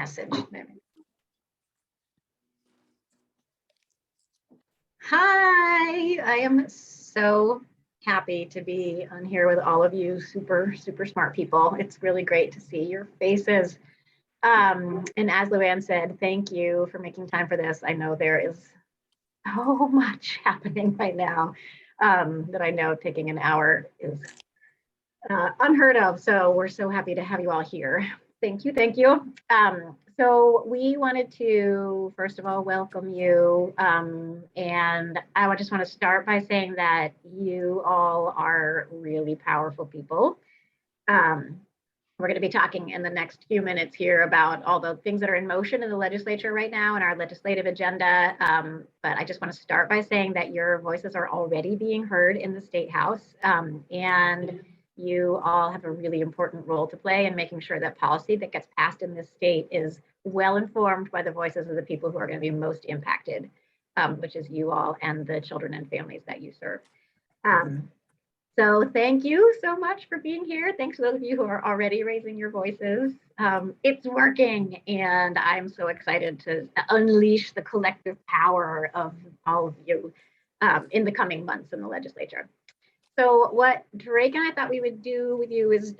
message. Hi, I am so happy to be on here with all of you super smart people. It's really great to see your faces. And as Luann said, thank you for making time for this. I know there is so much happening right now that I know taking an hour is unheard of. So we're so happy to have you all here. Thank you, thank you. So we wanted to, first of all, welcome you. And I just want to start by saying that you all are really powerful people. We're going to be talking in the next few minutes here about all the things that are in motion in the legislature right now and our legislative agenda. But I just want to start by saying that your voices are already being heard in the State House. And you all have a really important role to play in making sure that policy that gets passed in this state is well informed by the voices of the people who are going to be most impacted, which is you all and the children and families that you serve. So thank you so much for being here. Thanks to those of you who are already raising your voices. It's working, and I'm so excited to unleash the collective power of all of you in the coming months in the legislature. So what Drake and I thought we would do with you is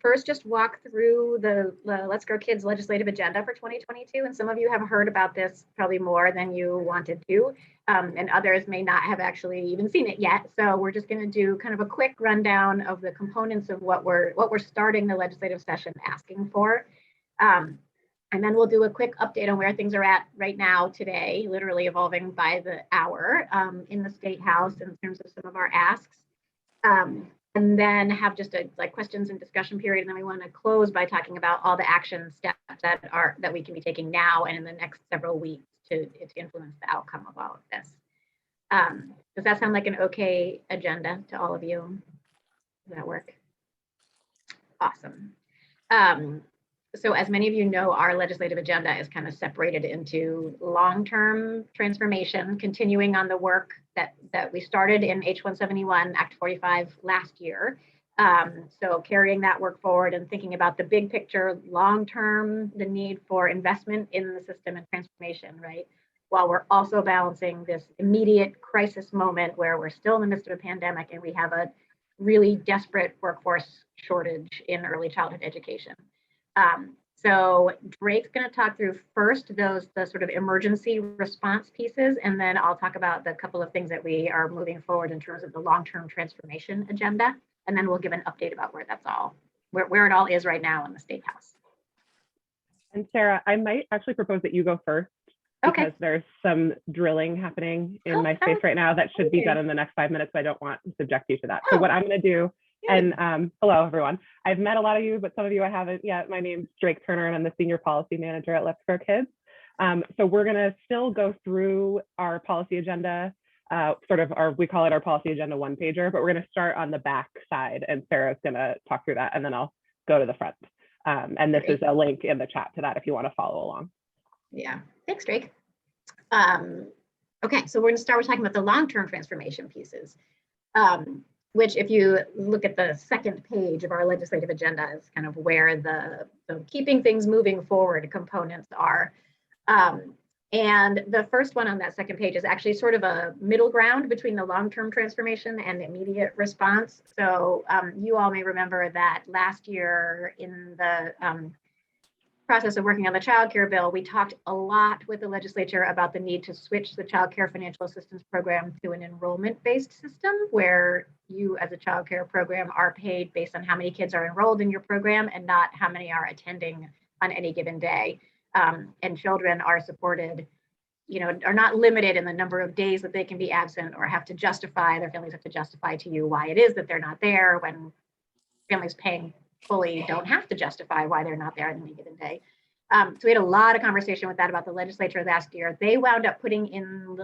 first just walk through the Let's Grow Kids legislative agenda for 2022. And some of you have heard about this probably more than you wanted to, and others may not have actually even seen it yet. So we're just going to do kind of a quick rundown of the components of what we're starting the legislative session asking for. And then we'll do a quick update on where things are at right now today, literally evolving by the hour in the State House in terms of some of our asks. And then have just a questions and discussion period. And then we want to close by talking about all the action steps that we can be taking now and in the next several weeks to influence the outcome of all of this. Does that sound like an okay agenda to all of you? Does that work? Awesome. So as many of you know, our legislative agenda is kind of separated into long-term transformation, continuing on the work that we started in H171, Act 45 last year. So carrying that work forward and thinking about the big picture, long-term, the need for investment in the system and transformation, right? While we're also balancing this immediate crisis moment where we're still in the midst of a pandemic and we have a really desperate workforce shortage in early childhood education. So Drake's going to talk through first the sort of emergency response pieces, and then I'll talk about the couple of things that we are moving forward in terms of the long-term transformation agenda, and then we'll give an update about where it all is right now in the State House. And Sarah, I might actually propose that you go first because there's some drilling happening in my space right now that should be done in the next 5 minutes. So I don't want to subject you to that. So what I'm going to do, and hello, everyone. I've met a lot of you, but some of you I haven't yet. My name's Drake Turner, and I'm the Senior Policy Manager at Let's Grow Kids. So we're going to still go through our policy agenda, we call it our policy agenda one-pager, but we're going to start on the back side, and Sarah's going to talk through that, and then I'll go to the front. And this is a link in the chat to that if you want to follow along. Yeah, thanks, Drake. Okay, so we're going to start with talking about the long-term transformation pieces. Which if you look at the second page of our legislative agenda is kind of where the keeping things moving forward components are. And the first one on that second page is actually sort of a middle ground between the long-term transformation and the immediate response. So you all may remember that last year in the process of working on the child care bill, we talked a lot with the legislature about the need to switch the child care financial assistance program to an enrollment-based system where you as a child care program are paid based on how many kids are enrolled in your program and not how many are attending on any given day. And children are supported, are not limited in the number of days that they can be absent or have to justify, their families have to justify to you why it is that they're not there, when families paying fully don't have to justify why they're not there on any given day. So we had a lot of conversation with that about the legislature last year. They wound up putting in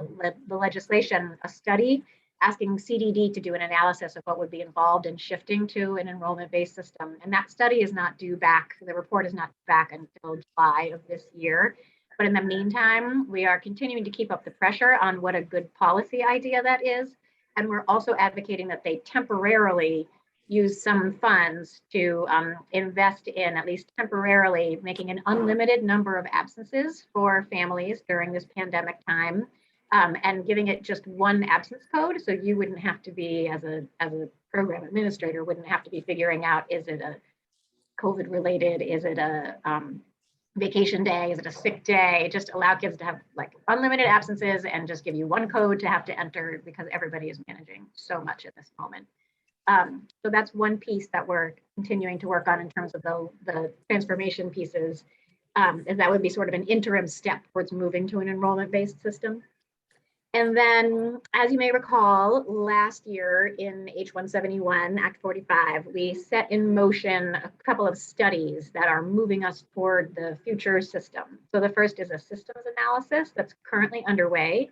the legislation a study asking CDD to do an analysis of what would be involved in shifting to an enrollment-based system. And that study is not due back, the report is not back until July of this year. But in the meantime, we are continuing to keep up the pressure on what a good policy idea that is. And we're also advocating that they temporarily use some funds to invest in, at least temporarily, making an unlimited number of absences for families during this pandemic time, and giving it just one absence code. So you wouldn't have to be, as a program administrator, wouldn't have to be figuring out, is it a COVID related, is it a vacation day, is it a sick day? Just allow kids to have like unlimited absences and just give you one code to have to enter, because everybody is managing so much at this moment. So that's one piece that we're continuing to work on in terms of the transformation pieces. And that would be sort of an interim step towards moving to an enrollment-based system. And then, as you may recall, last year in H171, Act 45, we set in motion a couple of studies that are moving us toward the future system. So the first is a systems analysis that's currently underway.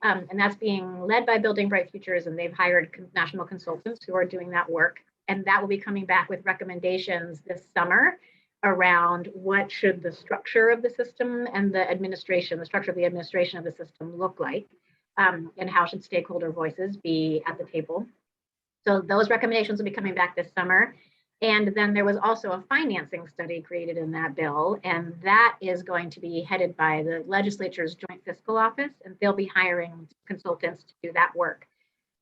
And that's being led by Building Bright Futures, and they've hired national consultants who are doing that work. And that will be coming back with recommendations this summer around what should the structure of the system and the structure of the administration of the system look like, and how should stakeholder voices be at the table. So those recommendations will be coming back this summer. And then there was also a financing study created in that bill, and that is going to be headed by the legislature's Joint Fiscal Office, and they'll be hiring consultants to do that work.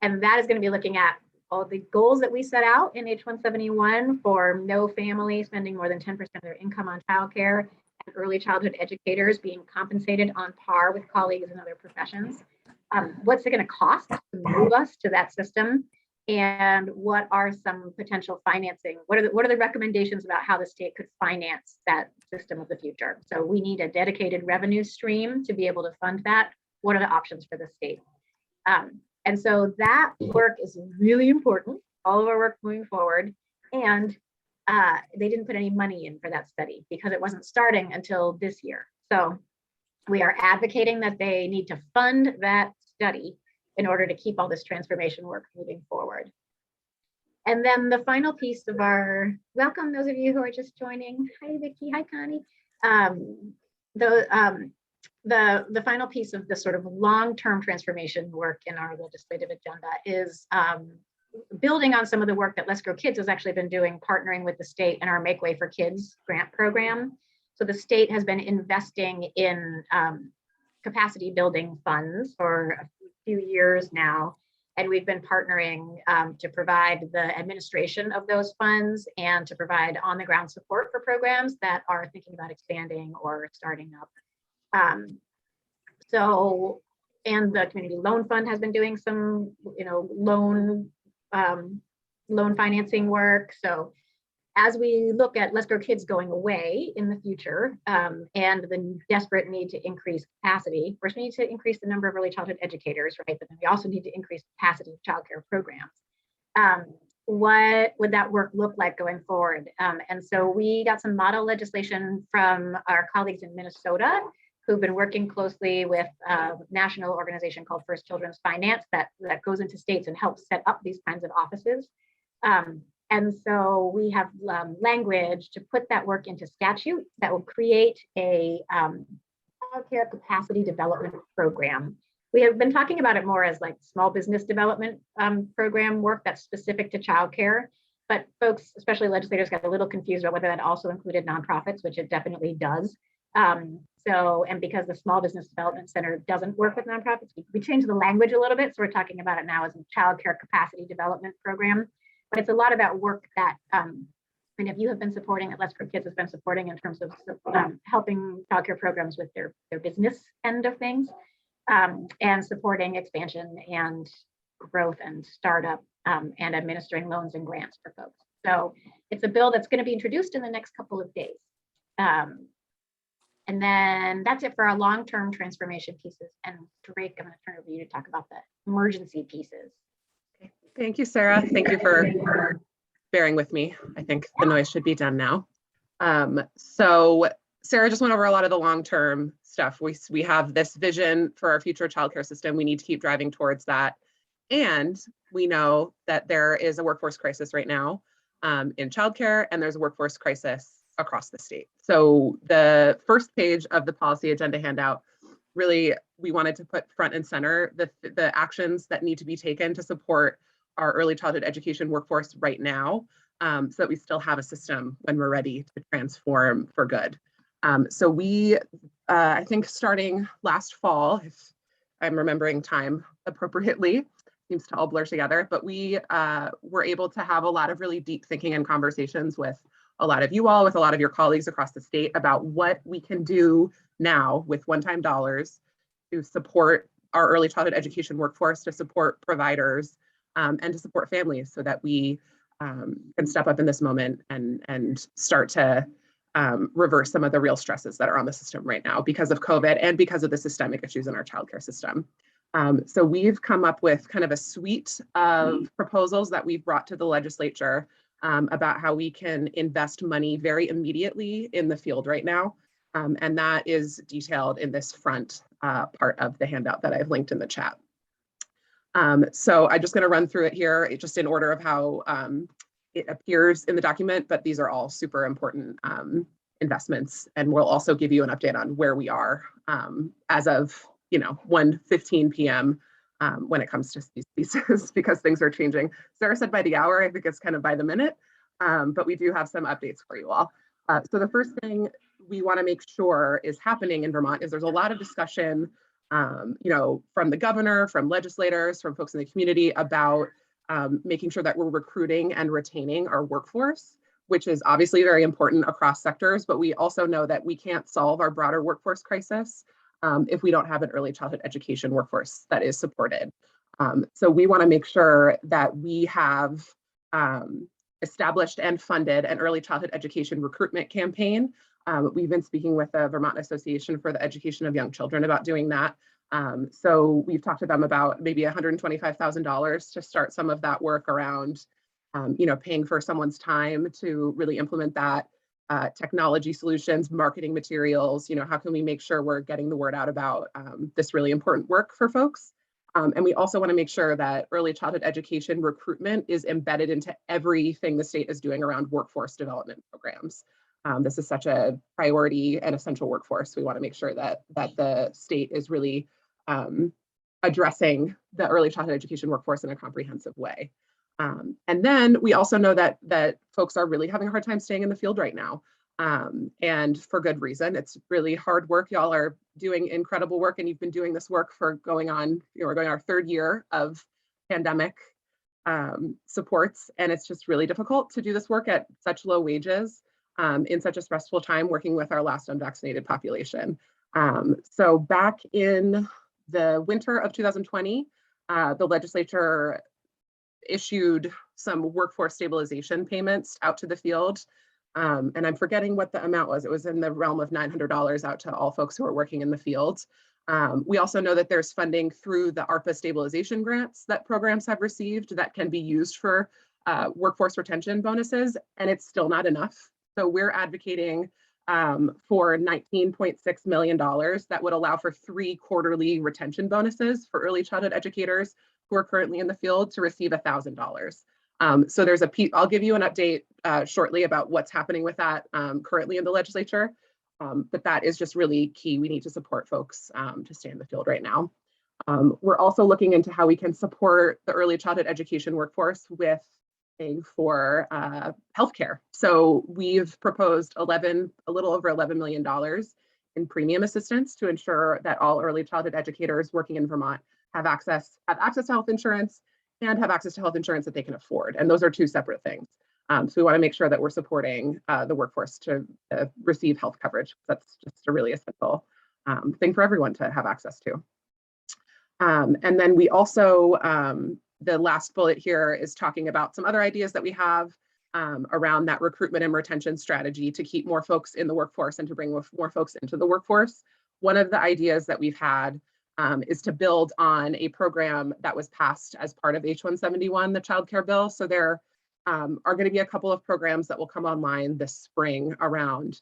And that is going to be looking at all the goals that we set out in H171 for no family spending more than 10% of their income on childcare, and early childhood educators being compensated on par with colleagues in other professions. What's it going to cost to move us to that system? And what are some potential financing? What are the recommendations about how the state could finance that system of the future? So we need a dedicated revenue stream to be able to fund that. What are the options for the state? And so that work is really important, all of our work moving forward. And they didn't put any money in for that study because it wasn't starting until this year. So we are advocating that they need to fund that study in order to keep all this transformation work moving forward. And then the final piece of our, welcome those of you who are just joining. Hi, Vicki, hi, Connie. The final piece of the sort of long-term transformation work in our legislative agenda is building on some of the work that Let's Grow Kids has actually been doing, partnering with the state in our Make Way for Kids grant program. So the state has been investing in capacity building funds for a few years now, and we've been partnering to provide the administration of those funds and to provide on-the-ground support for programs that are thinking about expanding or starting up. And the Community Loan Fund has been doing some, loan financing work. So as we look at Let's Grow Kids going away in the future, and the desperate need to increase capacity, first we need to increase the number of early childhood educators, right? But then we also need to increase capacity of childcare programs. What would that work look like going forward? And so we got some model legislation from our colleagues in Minnesota who've been working closely with a national organization called First Children's Finance that goes into states and helps set up these kinds of offices. And so we have language to put that work into statute that will create a childcare capacity development program. We have been talking about it more as like small business development program work that's specific to childcare, but folks, especially legislators, got a little confused about whether that also included nonprofits, which it definitely does. And because the Small Business Development Center doesn't work with nonprofits, we changed the language a little bit. So we're talking about it now as a childcare capacity development program. But it's a lot about work that many of you have been supporting, that Let's Grow Kids has been supporting in terms of helping childcare programs with their business end of things, and supporting expansion and growth and startup, and administering loans and grants for folks. So it's a bill that's going to be introduced in the next couple of days. And then that's it for our long-term transformation pieces. And Drake, I'm going to turn it over to you to talk about the emergency pieces. Thank you, Sarah. Thank you for bearing with me. I think the noise should be done now. So Sarah just went over a lot of the long-term stuff. We have this vision for our future childcare system. We need to keep driving towards that. And we know that there is a workforce crisis right now in childcare, and there's a workforce crisis across the state. So the first page of the policy agenda handout, really, we wanted to put front and center the actions that need to be taken to support our early childhood education workforce right now, so that we still have a system when we're ready to transform for good. So we, I think starting last fall, if I'm remembering time appropriately, seems to all blur together, but we were able to have a lot of really deep thinking and conversations with a lot of you all, with a lot of your colleagues across the state about what we can do now with one-time dollars to support our early childhood education workforce, to support providers, and to support families so that we can step up in this moment and start to reverse some of the real stresses that are on the system right now because of COVID and because of the systemic issues in our childcare system. So we've come up with kind of a suite of proposals that we've brought to the legislature about how we can invest money very immediately in the field right now. And that is detailed in this front part of the handout that I've linked in the chat. So I'm just going to run through it here, just in order of how it appears in the document, but these are all super important investments. And we'll also give you an update on where we are as of 1:15 p.m. When it comes to these pieces, because things are changing. Sarah said by the hour, I think it's kind of by the minute, but we do have some updates for you all. So the first thing we want to make sure is happening in Vermont is there's a lot of discussion from the governor, from legislators, from folks in the community about making sure that we're recruiting and retaining our workforce, which is obviously very important across sectors, but we also know that we can't solve our broader workforce crisis if we don't have an early childhood education workforce that is supported. So we want to make sure that we have established and funded an early childhood education recruitment campaign. We've been speaking with the Vermont Association for the Education of Young Children about doing that. So we've talked to them about maybe $125,000 to start some of that work around, paying for someone's time to really implement that, technology solutions, marketing materials, how can we make sure we're getting the word out about this really important work for folks? And we also want to make sure that early childhood education recruitment is embedded into everything the state is doing around workforce development programs. This is such a priority and essential workforce. We want to make sure that the state is really addressing the early childhood education workforce in a comprehensive way. And then we also know that folks are really having a hard time staying in the field right now. And for good reason. It's really hard work. Y'all are doing incredible work, and you've been doing this work for we're going our third year of pandemic supports, and it's just really difficult to do this work at such low wages in such a stressful time working with our last unvaccinated population. So back in the winter of 2020, the legislature issued some workforce stabilization payments out to the field. And I'm forgetting what the amount was. It was in the realm of $900 out to all folks who are working in the field. We also know that there's funding through the ARPA stabilization grants that programs have received that can be used for workforce retention bonuses, and it's still not enough. So we're advocating for $19.6 million that would allow for 3 quarterly retention bonuses for early childhood educators who are currently in the field to receive $1,000. So there's I'll give you an update shortly about what's happening with that currently in the legislature, but that is just really key. We need to support folks to stay in the field right now. We're also looking into how we can support the early childhood education workforce with paying for healthcare. So we've proposed a little over $11 million in premium assistance to ensure that all early childhood educators working in Vermont have access to health insurance and have access to health insurance that they can afford. And those are 2 separate things. So we want to make sure that we're supporting the workforce to receive health coverage. That's just a really essential thing for everyone to have access to. And then we also, the last bullet here is talking about some other ideas that we have around that recruitment and retention strategy to keep more folks in the workforce and to bring more folks into the workforce. One of the ideas that we've had is to build on a program that was passed as part of H-171, the child care bill. So there are going to be a couple of programs that will come online this spring around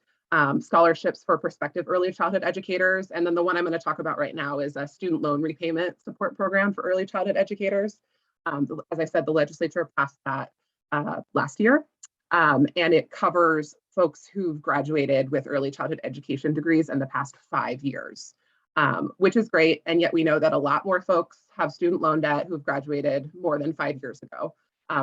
scholarships for prospective early childhood educators. And then the one I'm going to talk about right now is a student loan repayment support program for early childhood educators. As I said, the legislature passed that last year, and it covers folks who've graduated with early childhood education degrees in the past 5 years. which is great. And yet we know that a lot more folks have student loan debt who've graduated more than 5 years ago.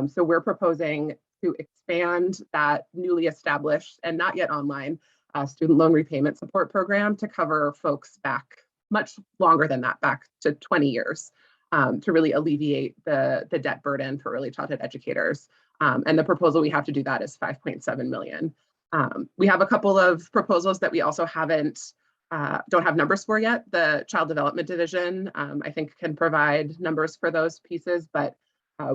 So we're proposing to expand that newly established and not yet online student loan repayment support program to cover folks back much longer than that, back to 20 years, to really alleviate the debt burden for early childhood educators. And the proposal we have to do that is 5.7 million. We have a couple of proposals that we also don't have numbers for yet. The Child Development Division, I think, can provide numbers for those pieces, but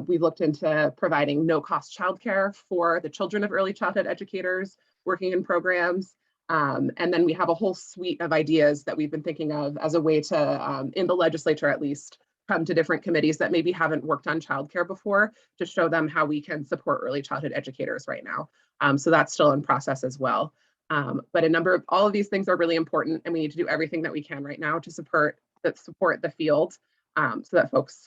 we looked into providing no-cost childcare for the children of early childhood educators working in programs. And then we have a whole suite of ideas that we've been thinking of as a way to, in the legislature at least, come to different committees that maybe haven't worked on childcare before to show them how we can support early childhood educators right now. So that's still in process as well. But all of these things are really important, and we need to do everything that we can right now to support the field, so that folks,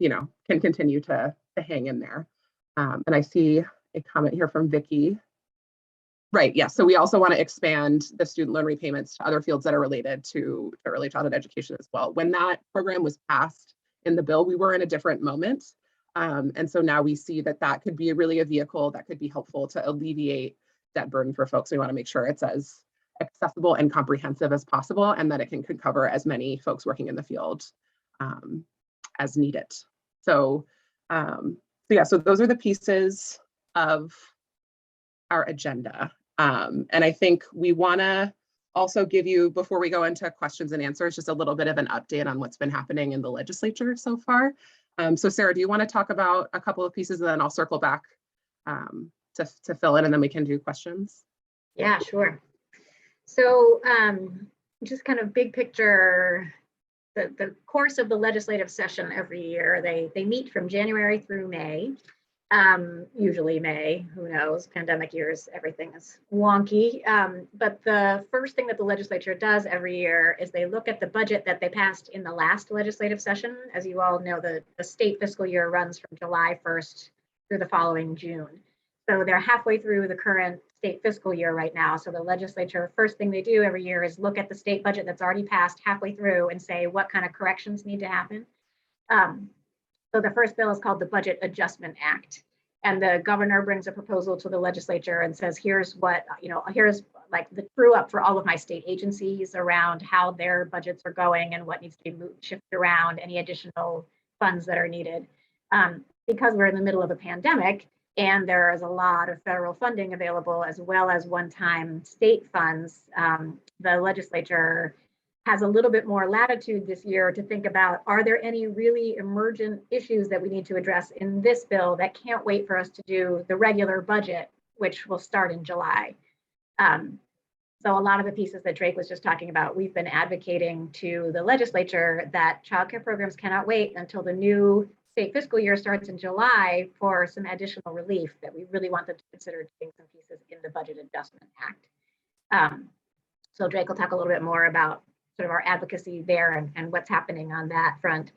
can continue to hang in there. And I see a comment here from Vicky. Right, yes. So we also want to expand the student loan repayments to other fields that are related to early childhood education as well. When that program was passed in the bill, we were in a different moment. And so now we see that could be really a vehicle that could be helpful to alleviate debt burden for folks. We want to make sure it's as accessible and comprehensive as possible, and that it can cover as many folks working in the field as needed. So so those are the pieces of our agenda. And I think we want to also give you, before we go into questions and answers, just a little bit of an update on what's been happening in the legislature so far. So Sarah, do you want to talk about a couple of pieces, and then I'll circle back to fill in, and then we can do questions? Yeah, sure. So just kind of big picture, the course of the legislative session every year, they meet from January through May. Usually May, who knows, pandemic years, everything is wonky. But the first thing that the legislature does every year is they look at the budget that they passed in the last legislative session. As you all know, the state fiscal year runs from July 1st through the following June. So they're halfway through the current state fiscal year right now. So the legislature, first thing they do every year is look at the state budget that's already passed halfway through and say what kind of corrections need to happen. So the first bill is called the Budget Adjustment Act. And the governor brings a proposal to the legislature and says, here's what, here's like the true up for all of my state agencies around how their budgets are going and what needs to be shifted around, any additional funds that are needed. Because we're in the middle of a pandemic and there is a lot of federal funding available as well as one-time state funds, the legislature has a little bit more latitude this year to think about, are there any really emergent issues that we need to address in this bill that can't wait for us to do the regular budget, which will start in July. So a lot of the pieces that Drake was just talking about, we've been advocating to the legislature that childcare programs cannot wait until the new state fiscal year starts in July for some additional relief, that we really want them to consider doing some pieces in the Budget Adjustment Act. So Drake will talk a little bit more about sort of our advocacy there and what's happening on that front.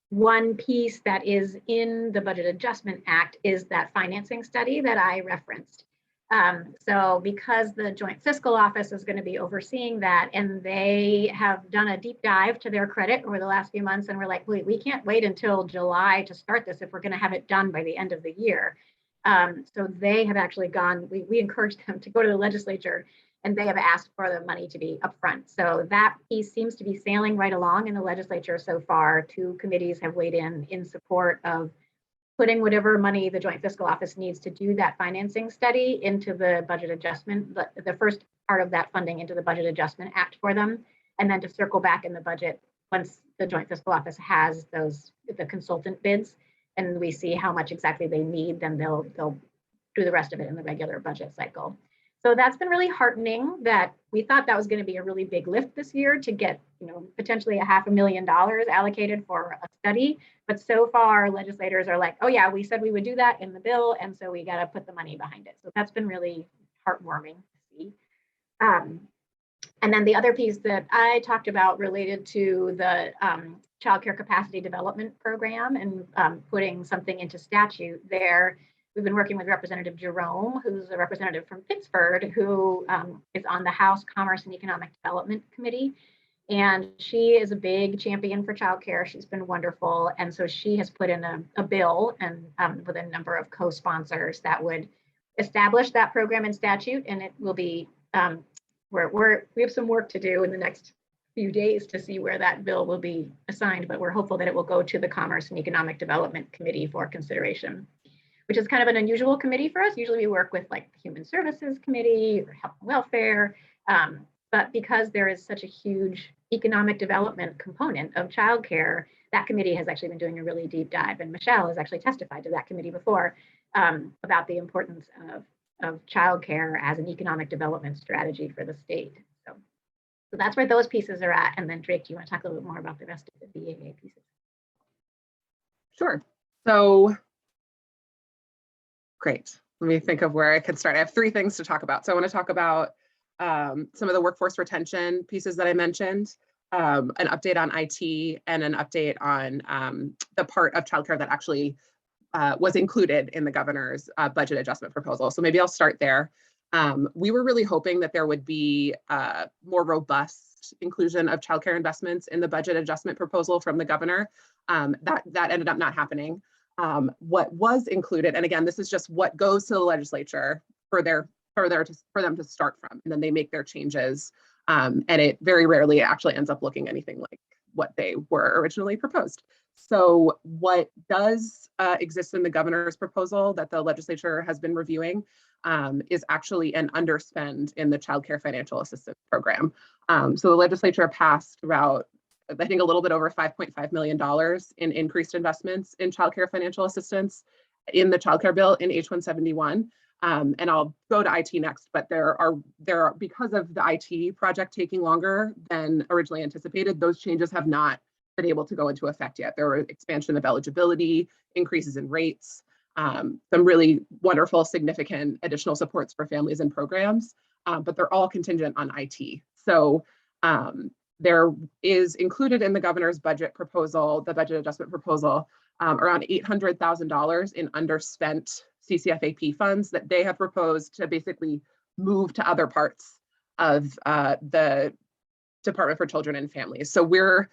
One piece that is in the Budget Adjustment Act is that financing study that I referenced. So because the Joint Fiscal Office is going to be overseeing that, and they have done a deep dive to their credit over the last few months, and we're like, we can't wait until July to start this if we're going to have it done by the end of the year. So they have actually gone, we encouraged them to go to the legislature, and they have asked for the money to be upfront. So that piece seems to be sailing right along in the legislature so far. 2 committees have weighed in support of putting whatever money the Joint Fiscal Office needs to do that financing study into the budget adjustment, the first part of that funding into the Budget Adjustment Act for them, and then to circle back in the budget once the Joint Fiscal Office has the consultant bids and we see how much exactly they need, then they'll do the rest of it in the regular budget cycle. So that's been really heartening, that we thought that was going to be a really big lift this year to get, potentially $500,000 allocated for a study. But so far, legislators are like, oh yeah, we said we would do that in the bill, and so we got to put the money behind it. So that's been really heartwarming to see. And then the other piece that I talked about related to the Child Care Capacity Development Program and putting something into statute there. We've been working with Representative Jerome, who's a representative from Pittsburgh, who is on the House Commerce and Economic Development Committee. And she is a big champion for childcare. She's been wonderful. And so she has put in a bill and with a number of co-sponsors that would establish that program in statute. And it will be, we have some work to do in the next few days to see where that bill will be assigned, but we're hopeful that it will go to the Commerce and Economic Development Committee for consideration, which is kind of an unusual committee for us. Usually we work with like the Human Services Committee or Health and Welfare. But because there is such a huge economic development component of childcare, that committee has actually been doing a really deep dive. And Michelle has actually testified to that committee before about the importance of childcare as an economic development strategy for the state. So that's where those pieces are at. And then Drake, do you want to talk a little bit more about the rest of the BAA pieces? Sure. So great. Let me think of where I could start. I have 3 things to talk about. So I want to talk about some of the workforce retention pieces that I mentioned, an update on IT, and an update on the part of childcare that actually was included in the governor's budget adjustment proposal. So maybe I'll start there. We were really hoping that there would be more robust inclusion of childcare investments in the budget adjustment proposal from the governor. That ended up not happening. What was included, and again, this is just what goes to the legislature for them to start from, and then they make their changes. And it very rarely actually ends up looking anything like what they were originally proposed. So what does exist in the governor's proposal that the legislature has been reviewing is actually an underspend in the Child Care Financial Assistance Program. So the legislature passed about, I think, a little bit over $5.5 million in increased investments in child care financial assistance in the child care bill in H171. And I'll go to IT next, but there are because of the IT project taking longer than originally anticipated, those changes have not been able to go into effect yet. There were expansion of eligibility, increases in rates, some really wonderful, significant additional supports for families and programs, but they're all contingent on IT. So there is included in the governor's budget proposal, the budget adjustment proposal, around $800,000 in underspent CCFAP funds that they have proposed to basically move to other parts of the Department for Children and Families. So we're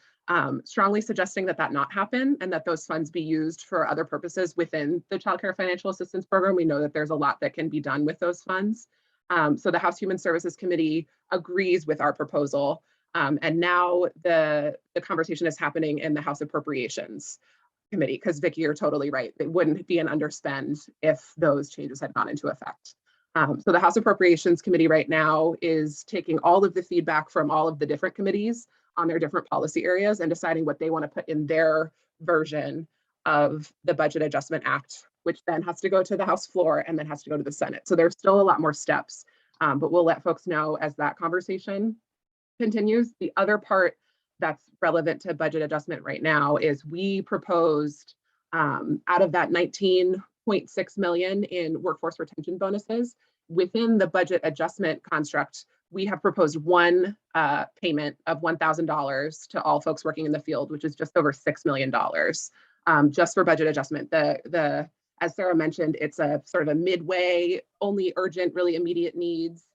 strongly suggesting that that not happen and that those funds be used for other purposes within the Child Care Financial Assistance Program. We know that there's a lot that can be done with those funds. So the House Human Services Committee agrees with our proposal. And now the conversation is happening in the House Appropriations Committee, because Vicki, you're totally right. It wouldn't be an underspend if those changes had gone into effect. So the House Appropriations Committee right now is taking all of the feedback from all of the different committees on their different policy areas and deciding what they want to put in their version of the Budget Adjustment Act, which then has to go to the House floor and then has to go to the Senate. So there's still a lot more steps, but we'll let folks know as that conversation continues. The other part that's relevant to budget adjustment right now is we proposed out of that 19.6 million in workforce retention bonuses within the budget adjustment construct. We have proposed one payment of $1,000 to all folks working in the field, which is just over $6 million just for budget adjustment. As Sarah mentioned, it's a sort of a midway, only urgent, really immediate needs.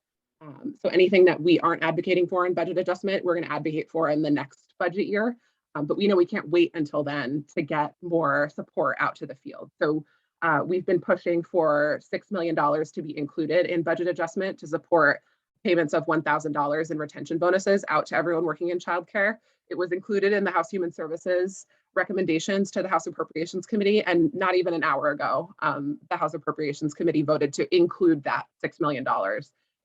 So anything that we aren't advocating for in budget adjustment, we're going to advocate for in the next budget year. But we know we can't wait until then to get more support out to the field. So we've been pushing for $6 million to be included in budget adjustment to support payments of $1,000 in retention bonuses out to everyone working in childcare. It was included in the House Human Services recommendations to the House Appropriations Committee, and not even an hour ago, the House Appropriations Committee voted to include that $6 million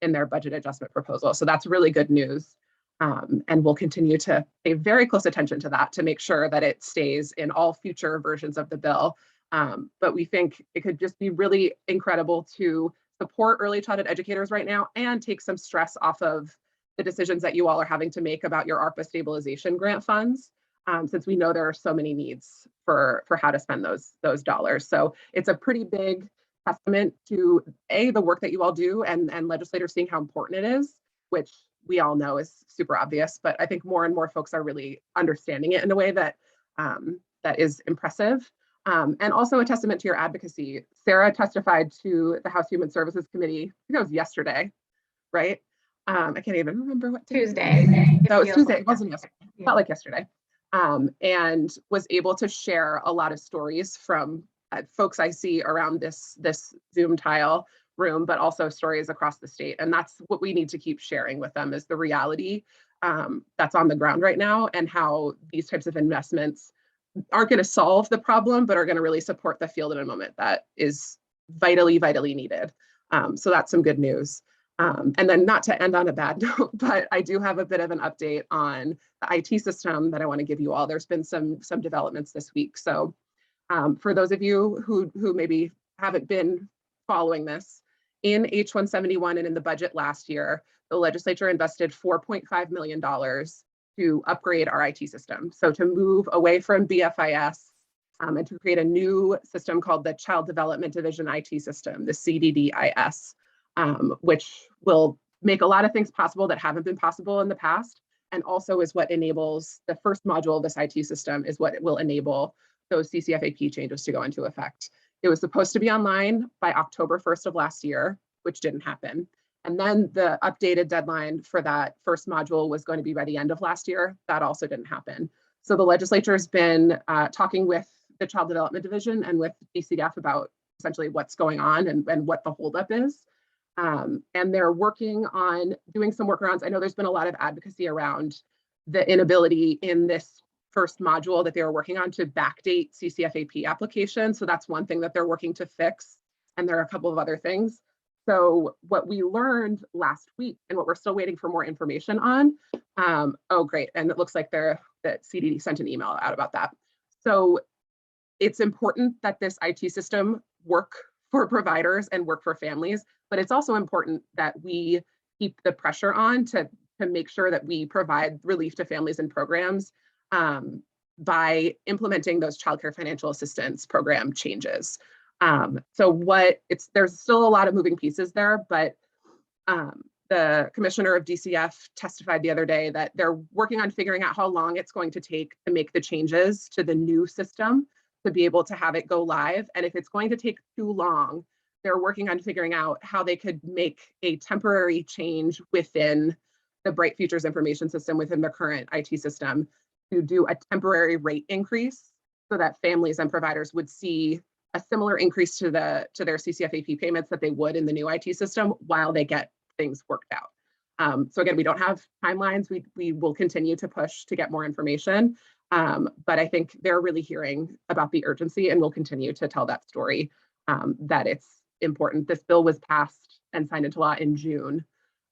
in their budget adjustment proposal. So that's really good news. And we'll continue to pay very close attention to that to make sure that it stays in all future versions of the bill. But we think it could just be really incredible to support early childhood educators right now and take some stress off of the decisions that you all are having to make about your ARPA stabilization grant funds, since we know there are so many needs for how to spend those dollars. So it's a pretty big testament to the work that you all do and legislators seeing how important it is, which we all know is super obvious, but I think more and more folks are really understanding it in a way that that is impressive. And also a testament to your advocacy. Sarah testified to the House Human Services Committee, I think it was yesterday, right? I can't even remember what day. Tuesday. That was Tuesday. Like It wasn't yesterday. Yeah. Felt like yesterday. And was able to share a lot of stories from folks I see around this Zoom tile room, but also stories across the state. And that's what we need to keep sharing with them, is the reality that's on the ground right now, and how these types of investments aren't going to solve the problem, but are going to really support the field in a moment that is vitally, vitally needed. So that's some good news. And then, not to end on a bad note, but I do have a bit of an update on the IT system that I want to give you all. There's been some developments this week. So for those of you who maybe haven't been following this, in H171 and in the budget last year, the legislature invested $4.5 million to upgrade our IT system. So to move away from BFIS and to create a new system called the Child Development Division IT system, the CDDIS, which will make a lot of things possible that haven't been possible in the past, and also is what enables the first module of this IT system, is what will enable those CCFAP changes to go into effect. It was supposed to be online by October 1st of last year, which didn't happen. And then the updated deadline for that first module was going to be by the end of last year. That also didn't happen. So the legislature has been talking with the Child Development Division and with DCF about essentially what's going on and what the holdup is. And they're working on doing some workarounds. I know there's been a lot of advocacy around the inability in this first module that they were working on to backdate CCFAP applications. So that's one thing that they're working to fix. And there are a couple of other things. So what we learned last week, and what we're still waiting for more information on, oh, great. And it looks like that CDD sent an email out about that. So it's important that this IT system work for providers and work for families, but it's also important that we keep the pressure on to make sure that we provide relief to families and programs by implementing those childcare financial assistance program changes. There's still a lot of moving pieces there, but the commissioner of DCF testified the other day that they're working on figuring out how long it's going to take to make the changes to the new system to be able to have it go live. And if it's going to take too long, they're working on figuring out how they could make a temporary change within the Bright Futures information system, within the current IT system, to do a temporary rate increase so that families and providers would see a similar increase to their CCFAP payments that they would in the new IT system while they get things worked out. So again, we don't have timelines. We will continue to push to get more information. But I think they're really hearing about the urgency, and we'll continue to tell that story, that it's important. This bill was passed and signed into law in June.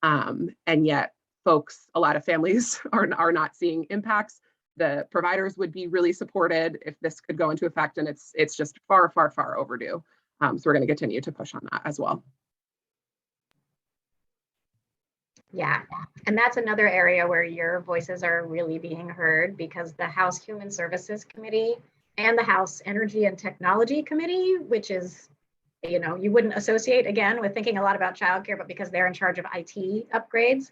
And yet a lot of families are not seeing impacts. The providers would be really supported if this could go into effect, and it's just far, far, far overdue. So we're going to continue to push on that as well. Yeah, and that's another area where your voices are really being heard, because the House Human Services Committee and the House Energy and Technology Committee, which is, you wouldn't associate again with thinking a lot about childcare, but because they're in charge of IT upgrades,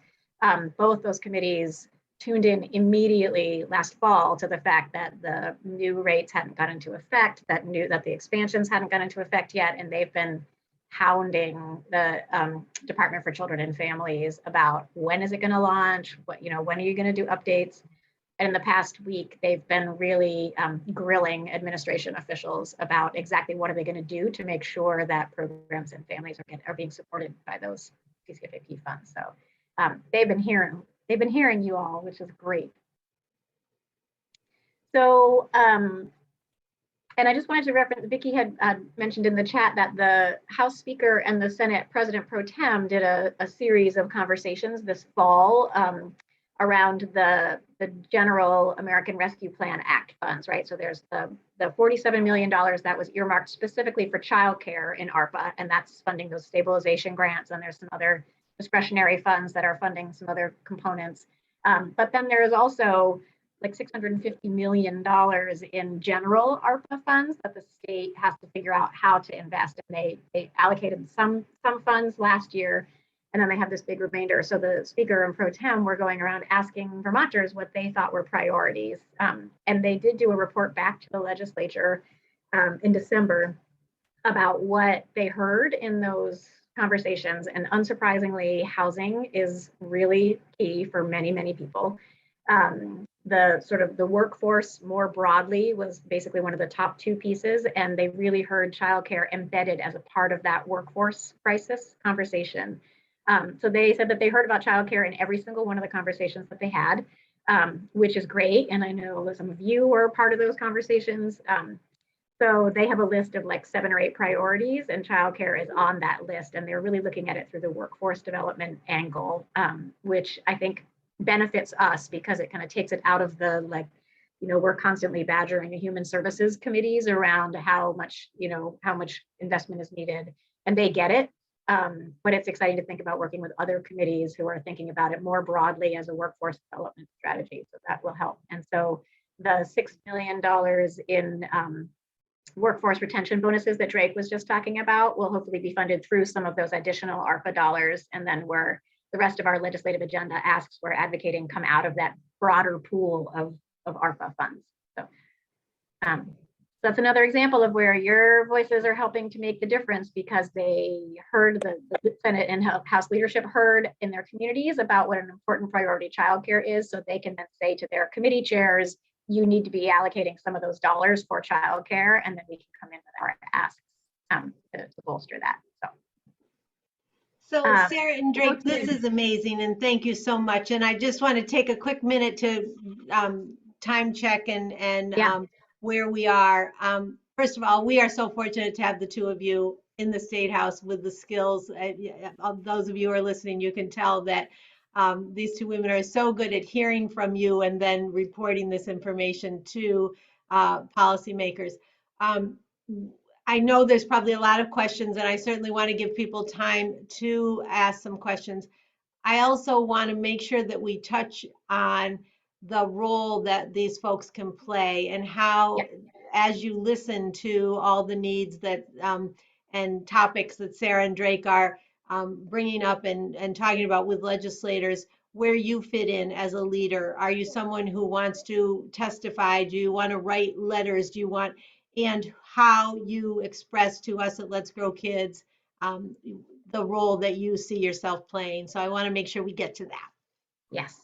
both those committees tuned in immediately last fall to the fact that the new rates hadn't gone into effect, that the expansions hadn't gone into effect yet, and they've been hounding the Department for Children and Families about when is it going to launch, when are you going to do updates? And in the past week, they've been really grilling administration officials about exactly what are they going to do to make sure that programs and families are being supported by those CCFAP funds. So they've been hearing you all, which is great. So, and I just wanted to reference, Vicki had mentioned in the chat that the House Speaker and the Senate President Pro Tem did a series of conversations this fall around the General American Rescue Plan Act funds, right? So there's the $47 million that was earmarked specifically for childcare in ARPA, and that's funding those stabilization grants, and there's some other discretionary funds that are funding some other components. But then there is also like $650 million in general ARPA funds that the state has to figure out how to invest. And they allocated some funds last year, and then they have this big remainder. So the Speaker and Pro Tem were going around asking Vermonters what they thought were priorities. And they did do a report back to the legislature in December about what they heard in those conversations, and unsurprisingly, housing is really key for many, many people. The sort of the workforce more broadly was basically one of the top two pieces, and they really heard childcare embedded as a part of that workforce crisis conversation. So they said that they heard about childcare in every single one of the conversations that they had, which is great. And I know some of you were part of those conversations. So they have a list of like 7 or 8 priorities, and childcare is on that list. And they're really looking at it through the workforce development angle, which I think benefits us because it kind of takes it out of the like, we're constantly badgering the human services committees around how much investment is needed, and they get it. But it's exciting to think about working with other committees who are thinking about it more broadly as a workforce development strategy. So that will help. And so the $6 million in workforce retention bonuses that Drake was just talking about will hopefully be funded through some of those additional ARPA dollars. And then where the rest of our legislative agenda asks, we're advocating come out of that broader pool of ARPA funds. So that's another example of where your voices are helping to make the difference, because they heard the Senate and House leadership heard in their communities about what an important priority childcare is. So they can then say to their committee chairs, you need to be allocating some of those dollars for childcare, and then we can come in with our asks to bolster that. So Sarah and Drake, this is amazing, and thank you so much. And I just want to take a quick minute to time check and where we are. First of all, we are so fortunate to have the two of you in the State House with the skills. Those of you who are listening, you can tell that these two women are so good at hearing from you and then reporting this information to policymakers. I know there's probably a lot of questions, and I certainly want to give people time to ask some questions. I also want to make sure that we touch on the role that these folks can play and how, as you listen to all the needs that and topics that Sarah and Drake are bringing up and talking about with legislators, where you fit in as a leader. Are you someone who wants to testify? Do you want to write letters? Do you want, and how you express to us at Let's Grow Kids the role that you see yourself playing. So I want to make sure we get to that. Yes.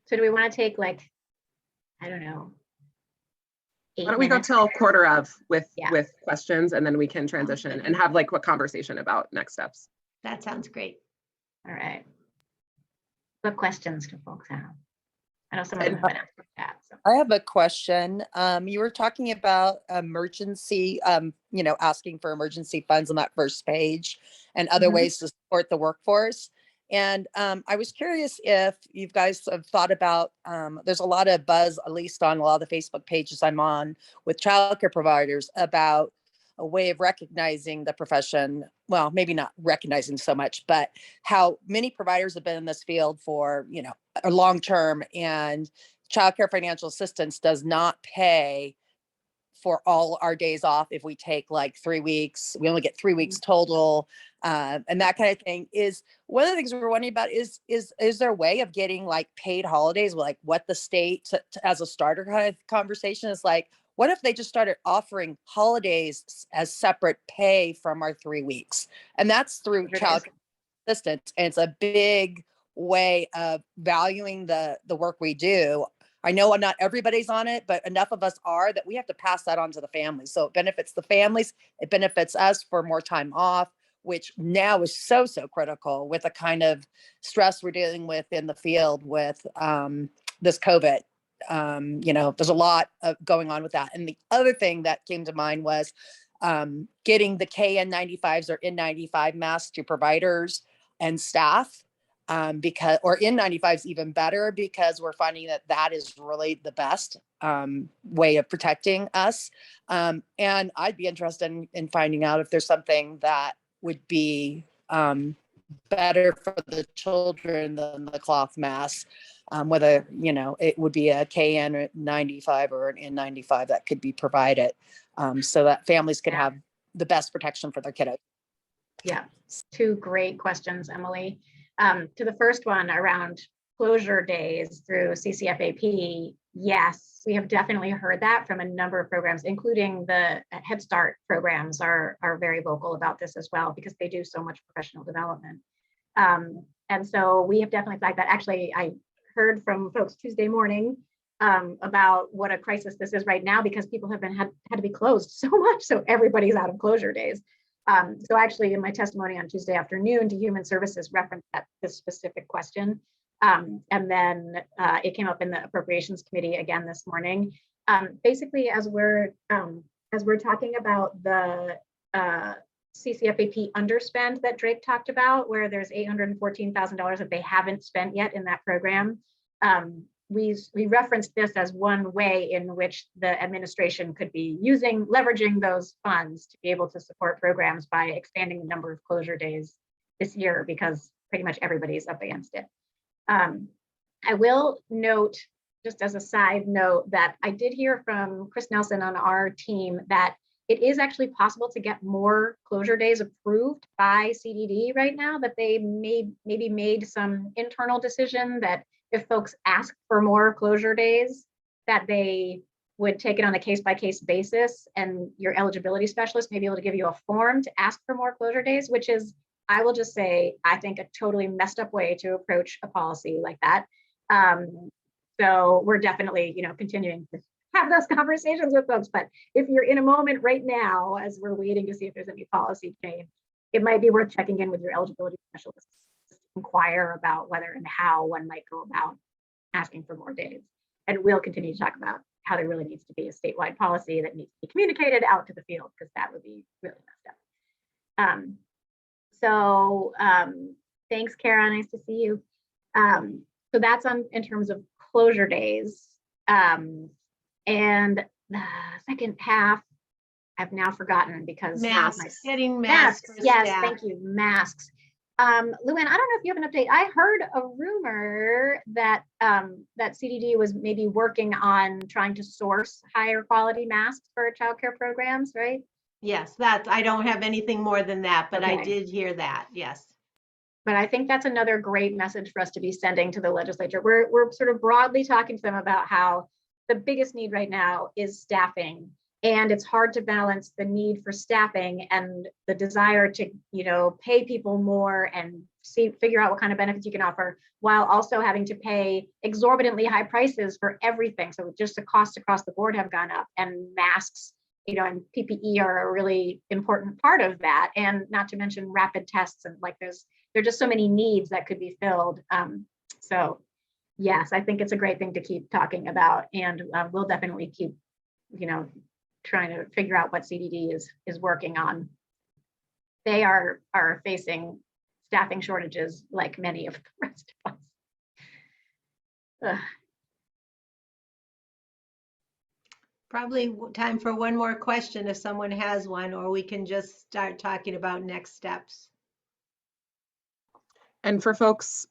So do we want to take like, I don't know, 8 Why don't we go minutes? till quarter of with questions, and then we can transition and have like a conversation about next steps. That sounds great. All right. What questions do folks have? I know some of them have been asked that. So. I have a question. You were talking about emergency, asking for emergency funds on that first page and other ways to support the workforce. And I was curious if you guys have thought about, there's a lot of buzz, at least on a lot of the Facebook pages I'm on with childcare providers, about a way of recognizing the profession. Well, maybe not recognizing so much, but how many providers have been in this field for, a long term, and childcare financial assistance does not pay for all our days off. If we take like 3 weeks, we only get 3 weeks total, and that kind of thing. Is one of the things we're wondering about is there a way of getting like paid holidays, like what the state as a starter kind of conversation is like, what if they just started offering holidays as separate pay from our 3 weeks? And that's through childcare assistance, and it's a big way of valuing the work we do. I know not everybody's on it, but enough of us are that we have to pass that on to the families. So it benefits the families, it benefits us for more time off, which now is so critical with the kind of stress we're dealing with in the field with this COVID. There's a lot going on with that. And the other thing that came to mind was getting the KN95s or N95 masks to providers and staff, because, or N95 is even better, because we're finding that is really the best way of protecting us. And I'd be interested in finding out if there's something that would be better for the children than the cloth mask, whether, it would be a KN95 or an N95 that could be provided, so that families could have the best protection for their kiddos. Yeah, 2 great questions, Emily. To the first one around closure days through CCFAP, Yes, we have definitely heard that from a number of programs, including the Head Start programs are very vocal about this as well, because they do so much professional development. And so we have definitely flagged that. Actually, I heard from folks Tuesday morning about what a crisis this is right now, because people have had to be closed so much. So everybody's out of closure days. So actually in my testimony on Tuesday afternoon to Human Services referenced this specific question. And then it came up in the Appropriations Committee again this morning. Basically, as we're talking about the CCFAP underspend that Drake talked about, where there's $814,000 that they haven't spent yet in that program. We referenced this as one way in which the administration could be leveraging those funds to be able to support programs by expanding the number of closure days this year, because pretty much everybody's up against it. I will note, just as a side note, that I did hear from Chris Nelson on our team that it is actually possible to get more closure days approved by CDD right now, that they maybe made some internal decision that if folks ask for more closure days, that they would take it on a case-by-case basis, and your eligibility specialist may be able to give you a form to ask for more closure days, which is, I will just say, I think a totally messed up way to approach a policy like that. So we're definitely, continuing to have those conversations with folks. But if you're in a moment right now, as we're waiting to see if there's any policy change, it might be worth checking in with your eligibility specialist to inquire about whether and how one might go about asking for more days. And we'll continue to talk about how there really needs to be a statewide policy that needs to be communicated out to the field, because that would be really messed up. Thanks, Kara. Nice to see you. So that's in terms of closure days. And the second half, I've now forgotten because masks, getting masks. Yes, thank you, masks. Luann, I don't know if you have an update. I heard a rumor that that CDD was maybe working on trying to source higher quality masks for childcare programs, right? Yes, I don't have anything more than that, but okay. I did hear that, yes. But I think that's another great message for us to be sending to the legislature. We're sort of broadly talking to them about how the biggest need right now is staffing, and it's hard to balance the need for staffing and the desire to, pay people more and figure out what kind of benefits you can offer, while also having to pay exorbitantly high prices for everything. So just the costs across the board have gone up, and masks, and PPE are a really important part of that, and not to mention rapid tests, and there are just so many needs that could be filled. So yes, I think it's a great thing to keep talking about, and we'll definitely keep, trying to figure out what CDD is working on. They are facing staffing shortages like many of the rest of us. Ugh. Probably time for one more question if someone has one, or we can just start talking about next steps. And for folks,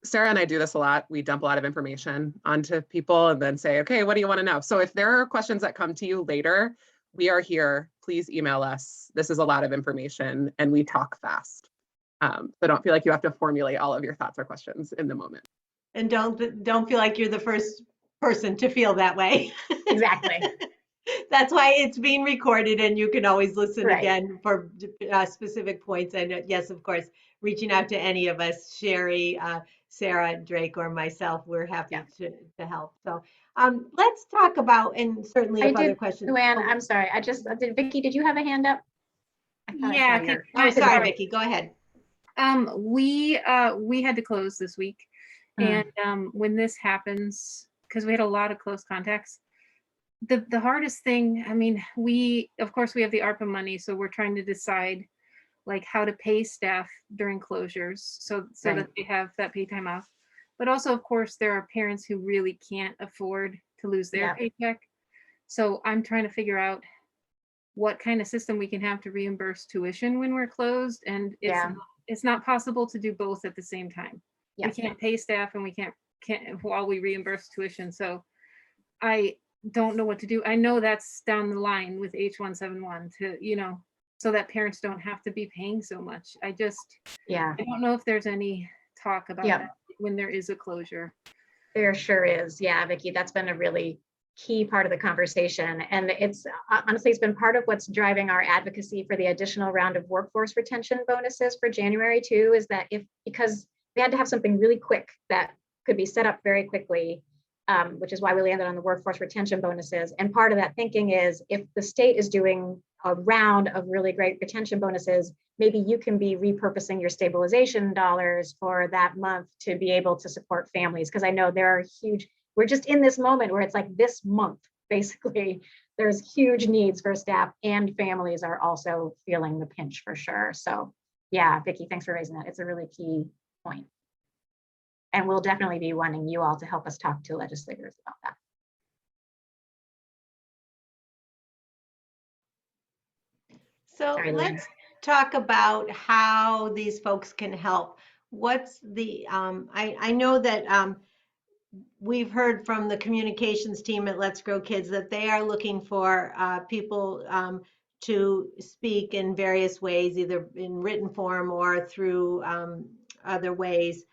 Sarah and I do this a lot. We dump a lot of information onto people and then say, okay, what do you want to know? So if there are questions that come to you later, we are here. Please email us. This is a lot of information and we talk fast. So don't feel like you have to formulate all of your thoughts or questions in the moment. And don't feel like you're the first person to feel that way. Exactly. That's why it's being recorded, and you can always listen again for specific points. And yes, of course, reaching out to any of us, Sherry, Sarah, Drake, or myself, we're happy to help. So let's talk about, and certainly if other questions. Luann, I'm sorry. Vicki, did you have a hand up? Yeah. Sorry, Vicki, go ahead. We had to close this week. And when this happens, because we had a lot of close contacts, the hardest thing, of course we have the ARPA money, so we're trying to decide how to pay staff during closures so that they have that pay time off. But also, of course, there are parents who really can't afford to lose their paycheck. So I'm trying to figure out what kind of system we can have to reimburse tuition when we're closed. And it's not possible to do both at the same time. We can't pay staff and we can't while we reimburse tuition. So I don't know what to do. I know that's down the line with H171 to, so that parents don't have to be paying so much. I don't know if there's any talk about that when there is a closure. There sure is. Yeah, Vicki, that's been a really key part of the conversation. And it's honestly, it's been part of what's driving our advocacy for the additional round of workforce retention bonuses for January too, is that because we had to have something really quick that could be set up very quickly, which is why we landed on the workforce retention bonuses. And part of that thinking is if the state is doing a round of really great retention bonuses, maybe you can be repurposing your stabilization dollars for that month to be able to support families. Because I know there are we're just in this moment where it's like this month, basically, there's huge needs for staff, and families are also feeling the pinch for sure. So yeah, Vicki, thanks for raising that. It's a really key point. And we'll definitely be wanting you all to help us talk to legislators about that. So Sorry, let's talk about how these folks can help. What's the, I know that we've heard from the communications team at Let's Grow Kids that they are looking for people to speak in various ways, either in written form or through other ways.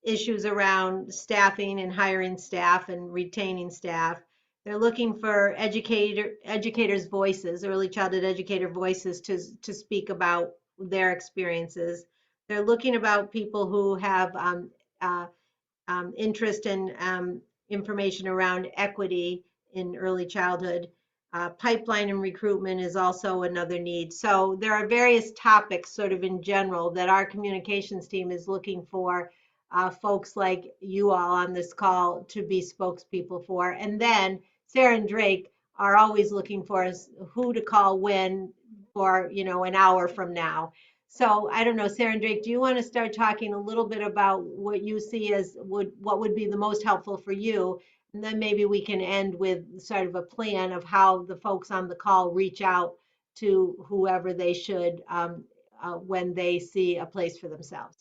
Issues around staffing and hiring staff and retaining staff. They're looking for educators' voices, early childhood educator voices to speak about their experiences. They're looking about people who have interest in information around equity in early childhood. Pipeline and recruitment is also another need. So there are various topics sort of in general that our communications team is looking for folks like you all on this call to be spokespeople for. And then Sarah and Drake are always looking for who to call when for, an hour from now. So I don't know, Sarah and Drake, do you want to start talking a little bit about what you see as what would be the most helpful for you? And then maybe we can end with sort of a plan of how the folks on the call reach out to whoever they should when they see a place for themselves.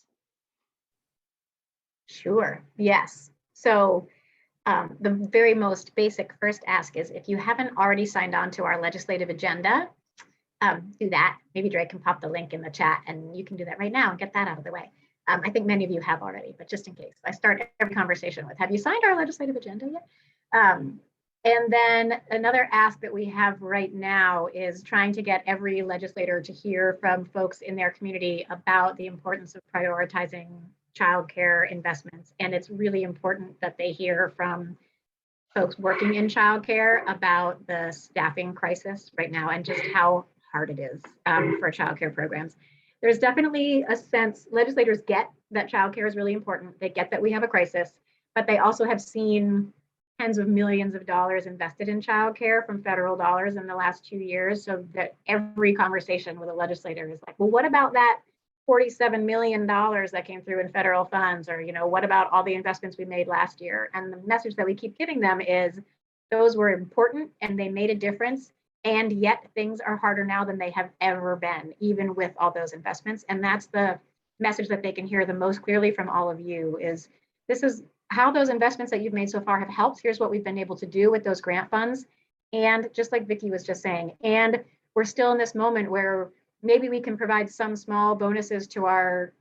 Sure, yes. So the very most basic first ask is if you haven't already signed on to our legislative agenda, do that. Maybe Drake can pop the link in the chat and you can do that right now and get that out of the way. I think many of you have already, but just in case, I start every conversation with, have you signed our legislative agenda yet? And then another ask that we have right now is trying to get every legislator to hear from folks in their community about the importance of prioritizing childcare investments. And it's really important that they hear from folks working in childcare about the staffing crisis right now and just how hard it is for childcare programs. There's definitely a sense, legislators get that childcare is really important. They get that we have a crisis, but they also have seen tens of millions of dollars invested in childcare from federal dollars in the last 2 years. So that every conversation with a legislator is like, well, what about that $47 million that came through in federal funds? Or, what about all the investments we made last year? And the message that we keep giving them is those were important and they made a difference. And yet things are harder now than they have ever been, even with all those investments. And that's the message that they can hear the most clearly from all of you is this is how those investments that you've made so far have helped. Here's what we've been able to do with those grant funds. And just like Vicki was just saying, and we're still in this moment where maybe we can provide some small bonuses to our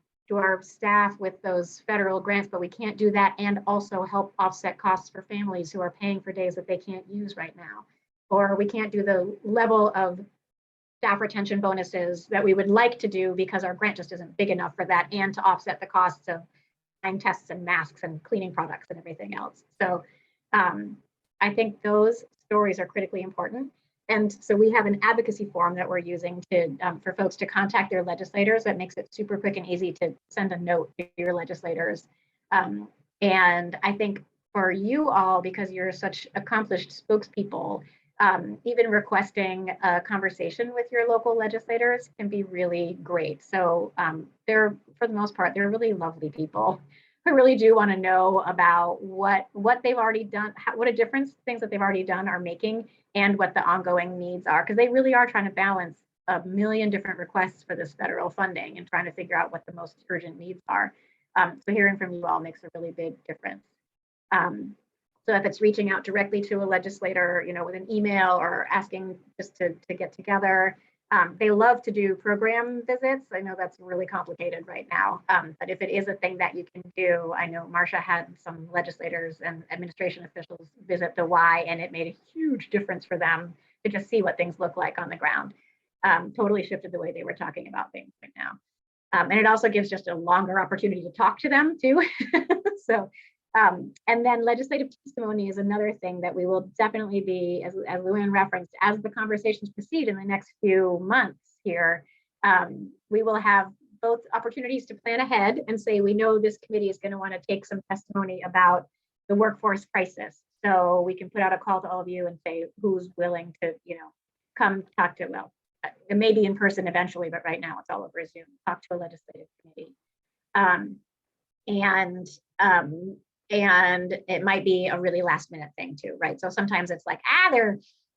staff with those federal grants, but we can't do that and also help offset costs for families who are paying for days that they can't use right now. Or we can't do the level of staff retention bonuses that we would like to do because our grant just isn't big enough for that and to offset the costs of tests and masks and cleaning products and everything else. So I think those stories are critically important. And so we have an advocacy form that we're using to for folks to contact their legislators. That makes it super quick and easy to send a note to your legislators. And I think for you all, because you're such accomplished spokespeople, even requesting a conversation with your local legislators can be really great. So they're, for the most part, they're really lovely people who really do want to know about what they've already done, what a difference things that they've already done are making, and what the ongoing needs are, because they really are trying to balance a million different requests for this federal funding and trying to figure out what the most urgent needs are. So hearing from you all makes a really big difference. So if it's reaching out directly to a legislator, with an email or asking just to get together, They love to do program visits. I know that's really complicated right now, but if it is a thing that you can do, I know Marcia had some legislators and administration officials visit the Y, and it made a huge difference for them to just see what things look like on the ground. Totally shifted the way they were talking about things right now. And it also gives just a longer opportunity to talk to them too. So, and then legislative testimony is another thing that we will definitely be, as Luann referenced, as the conversations proceed in the next few months here, we will have both opportunities to plan ahead and say, we know this committee is going to want to take some testimony about the workforce crisis. So we can put out a call to all of you and say, who's willing to, come talk to, well, it may be in person eventually, but right now it's all over Zoom, talk to a legislative committee. And it might be a really last minute thing too, right? So sometimes it's like,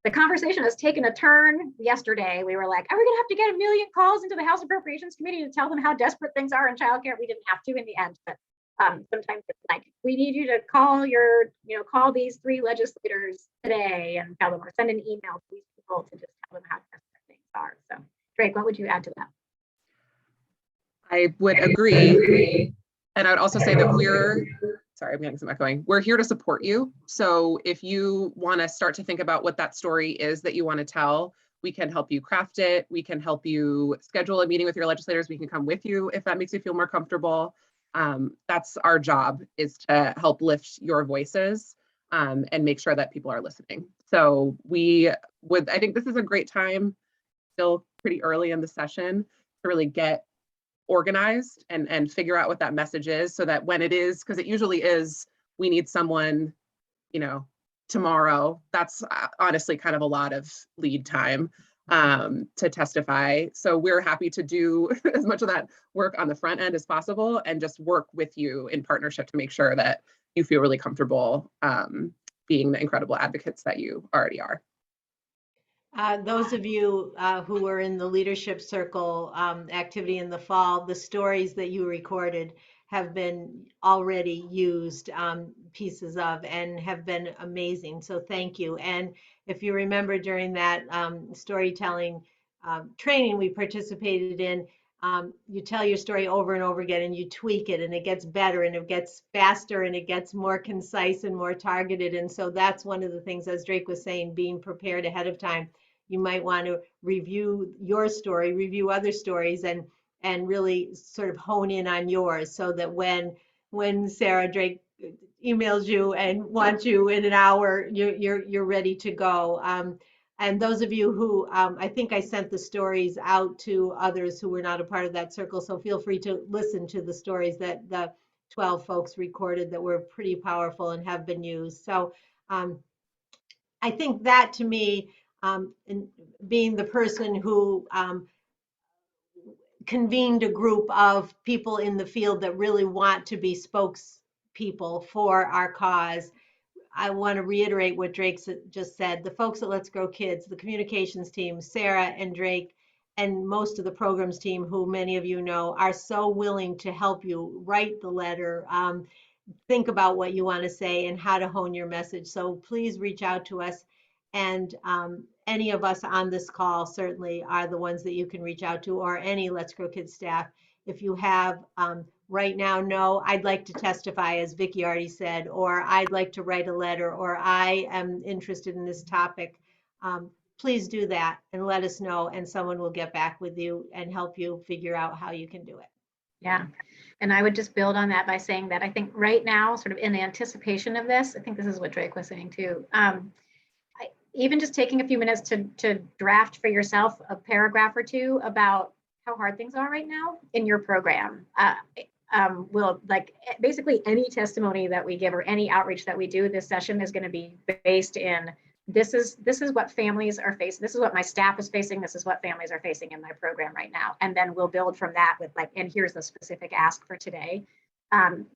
the conversation has taken a turn. Yesterday, we were like, are we gonna have to get 1 million calls into the House Appropriations Committee to tell them how desperate things are in childcare? We didn't have to in the end, but sometimes it's like, we need you to call call these 3 legislators today and tell them, or send an email to these people to just tell them how desperate things are. So Drake, what would you add to that? I would agree. And I would also say that sorry, I'm getting some echoing. We're here to support you. So if you want to start to think about what that story is that you want to tell, we can help you craft it. We can help you schedule a meeting with your legislators. We can come with you if that makes you feel more comfortable. That's our job, is to help lift your voices and make sure that people are listening. So I think this is a great time, still pretty early in the session, to really get organized and figure out what that message is, so that when it is, because it usually is, we need someone, tomorrow, that's honestly kind of a lot of lead time to testify. So we're happy to do as much of that work on the front end as possible and just work with you in partnership to make sure that you feel really comfortable being the incredible advocates that you already are. Those of you who were in the leadership circle activity in the fall, the stories that you recorded have been already used pieces of and have been amazing. So thank you. And if you remember, during that storytelling training we participated in, you tell your story over and over again and you tweak it and it gets better and it gets faster and it gets more concise and more targeted. And so that's one of the things, as Drake was saying, being prepared ahead of time. You might want to review your story, review other stories, and really sort of hone in on yours, so that when Sarah Drake emails you and wants you in an hour, you're ready to go. And those of you who, I think I sent the stories out to others who were not a part of that circle, so feel free to listen to the stories that the 12 folks recorded that were pretty powerful and have been used. So I think that, to me, and being the person who convened a group of people in the field that really want to be spokespeople for our cause, I want to reiterate what Drake just said. The folks at Let's Grow Kids, the communications team, Sarah and Drake, and most of the programs team, who many of you know, are so willing to help you write the letter, think about what you want to say and how to hone your message. So please reach out to us. And any of us on this call certainly are the ones that you can reach out to, or any Let's Grow Kids staff. If you have right now, no, I'd like to testify, as Vicki already said, or I'd like to write a letter, or I am interested in this topic, please do that and let us know, and someone will get back with you and help you figure out how you can do it. Yeah. And I would just build on that by saying that I think right now, sort of in anticipation of this, I think this is what Drake was saying too. Even just taking a few minutes to draft for yourself a paragraph or 2 about how hard things are right now in your program. Will, like, basically any testimony that we give or any outreach that we do this session is going to be based in, this is what families are facing. This is what my staff is facing. This is what families are facing in my program right now. And then we'll build from that with, like, and here's the specific ask for today.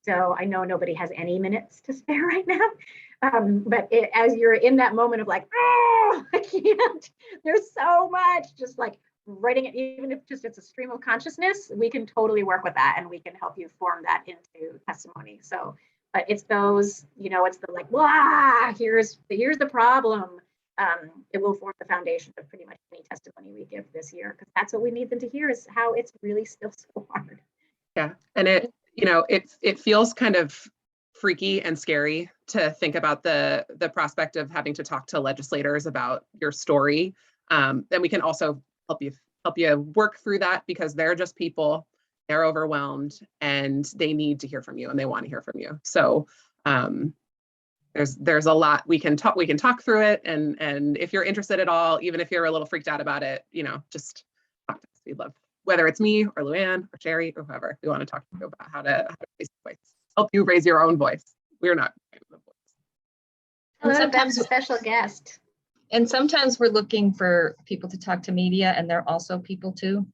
So I know nobody has any minutes to spare right now. But as you're in that moment of like, oh, I can't, there's so much, just like writing it, even if just it's a stream of consciousness, we can totally work with that and we can help you form that into testimony. So, but it's those, it's the like, wow, here's the problem. It will form the foundation of pretty much any testimony we give this year, because that's what we need them to hear, is how it's really still so hard. Yeah, and it feels kind of freaky and scary to think about the prospect of having to talk to legislators about your story. Then we can also help you work through that, because they're just people, they're overwhelmed, and they need to hear from you, and they want to hear from you. So there's a lot we can talk through it, and if you're interested at all, even if you're a little freaked out about it, just talk to us. We'd love, whether it's me or Luann or Sherry or whoever, we want to talk to you about how to raise your voice, help you raise your own voice. We're not the voice. And sometimes a special guest. And sometimes we're looking for people to talk to media, and they're also people too.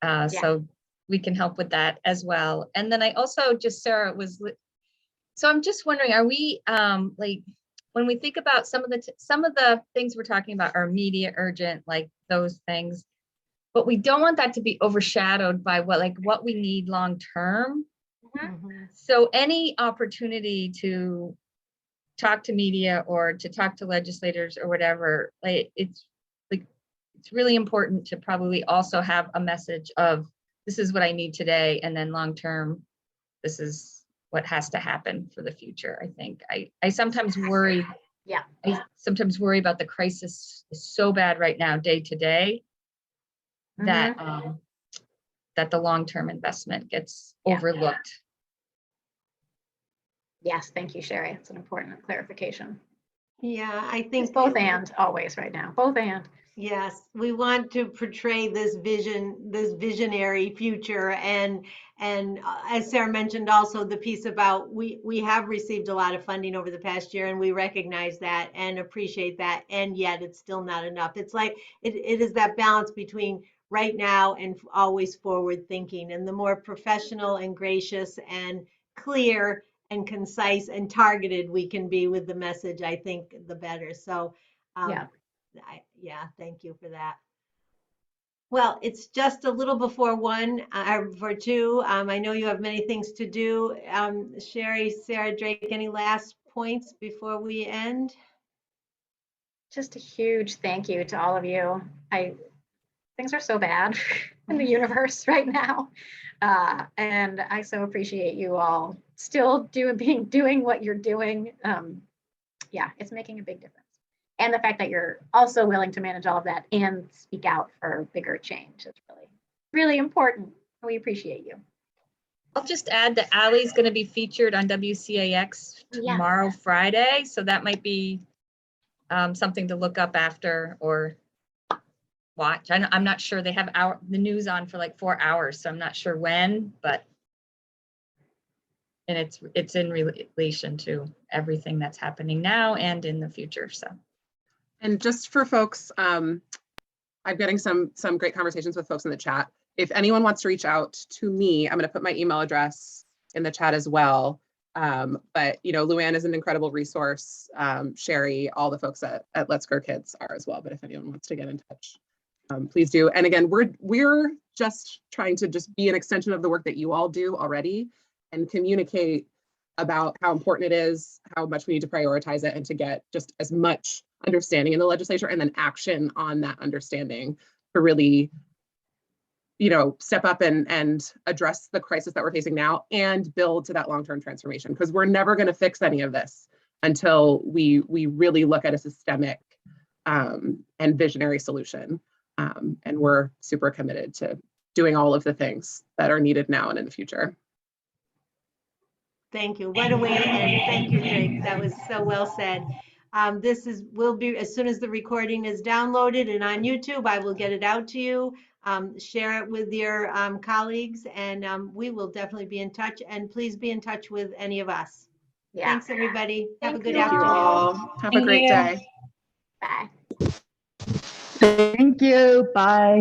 So we can help with that as well. And then I also Sarah so I'm just wondering, are we like, when we think about some of the things we're talking about are immediate, urgent, like those things, but we don't want that to be overshadowed by what we need long term. Mm-hmm. So any opportunity to talk to media or to talk to legislators or whatever, it's really important to probably also have a message of, this is what I need today, and then long term, this is what has to happen for the future. I think I sometimes worry. Yeah. I sometimes worry about the crisis is so bad right now, day to day, that that the long term investment gets overlooked. Yes, thank you, Sherry. It's an important clarification. Yeah, I think it's both and always right now, both and. Yes, we want to portray this visionary future, and as Sarah mentioned, also the piece about we have received a lot of funding over the past year, and we recognize that and appreciate that, and yet it's still not enough. It's like it is that balance between right now and always forward thinking, and the more professional and gracious and clear and concise and targeted we can be with the message, I think the better. So thank you for that. Well, it's just a little before 1 or 2. I know you have many things to do. Sherry, Sarah, Drake, any last points before we end? Just a huge thank you to all of you. Things are so bad in the universe right now. And I so appreciate you all still doing what you're doing. It's making a big difference. And the fact that you're also willing to manage all of that and speak out for bigger change is really, really important. We appreciate you. I'll just add that Allie's going to be featured on WCAX tomorrow, Friday. So that might be something to look up after or watch. I'm not sure. They have the news on for like 4 hours, so I'm not sure when, but it's in relation to everything that's happening now and in the future. So. And just for folks, I'm getting some great conversations with folks in the chat. If anyone wants to reach out to me, I'm going to put my email address in the chat as well. But Luann is an incredible resource. Sherry, all the folks at Let's Grow Kids are as well. But if anyone wants to get in touch, please do. And again, we're just trying to just be an extension of the work that you all do already, and communicate about how important it is, how much we need to prioritize it, and to get just as much understanding in the legislature and then action on that understanding to really, step up and address the crisis that we're facing now and build to that long-term transformation. Because we're never going to fix any of this until we really look at a systemic and visionary solution. And we're super committed to doing all of the things that are needed now and in the future. Thank you. What a way to end. Thank you, Drake. That was so well said. Will be, as soon as the recording is downloaded and on YouTube, I will get it out to you. Share it with your colleagues, and we will definitely be in touch. And please be in touch with any of us. Yeah. Thanks, everybody. Have a good afternoon. Thank you all. Have a great day. Bye. Thank you. Bye.